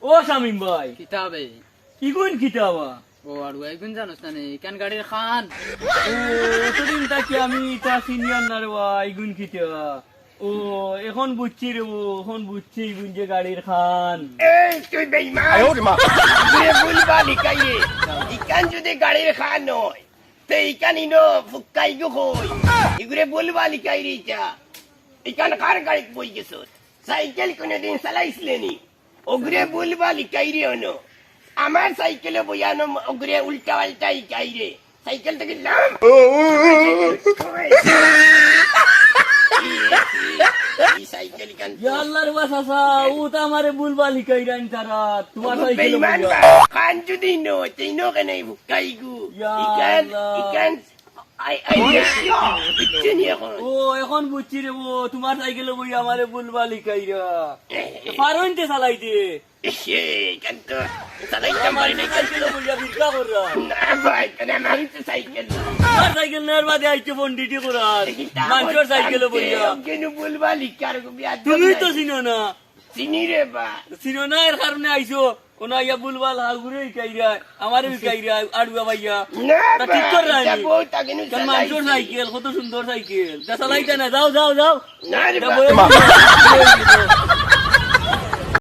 ও শামিম ভাই কিতাবে ইগুন কিতাবা ও আর ওইগুন জানোস না কেন গাড়ির খান ও এতদিন তাকি আমি তা সিনিয়র না রে ভাই ইগুন কিতাবা ও এখন বুঝছি রে ও এখন বুঝছি ইগুন যে গাড়ির খান এই তুই বেঈমান তুই ভুলবা লিখাইয়ে ইকান যদি গাড়ির খান নয় তে ইকান ইনো ফুকাই গো কই ইগুরে ভুলবা লিখাই রে ইটা ইকান কার গাড়ি বই গেছ সাইকেল কোনদিন চালাইছিলেনি ওগুরে ভুলবা লিখাই রে হনো আমার সাইকেলে বইয়ানো ওগুরে উল্টা পাল্টা ইকাই রে সাইকেল থেকে নাম এই সাইকেল ইকান ইয়া আল্লাহর বাসাসা ও তো আমারে বুলবা লিখাই রান তারা তোমার সাইকেল বেঈমান খান যদি নো তেইনো কেন ফুকাই গো ইয়া ইকান আল্লাহ। ইকান আই ইচ্ছেনি এখন ও এখন বুঝছি রে ও তোমার সাইকেল বই আমারে বুলবা লিখাই রা পারোনতে চালাইতে এসে ইকান তো চালাইতে পারি না সাইকেল বইয়া বিরকা কররা না ভাই কেন আমার তো সাইকেল তোমার সাইকেল নেওয়ার বাদে আইতে বন্ডিটি করার মানুষের সাইকেল বইয়া কেন বলবা লিকার গো বিয়া তুমি তো চিনো না চিনি রে বা চিনো না এর কারণে আইসো কোন আইয়া বুলবা লাগুরে কাইরা আমারে কাইরা আড়ুয়া ভাইয়া না তা ঠিক কর ভাই রানি বউ তাকেন কারণ মানুষের সাইকেল কত সুন্দর সাইকেল তা চালাইতে না যাও যাও যাও না রে তা বা বইয়া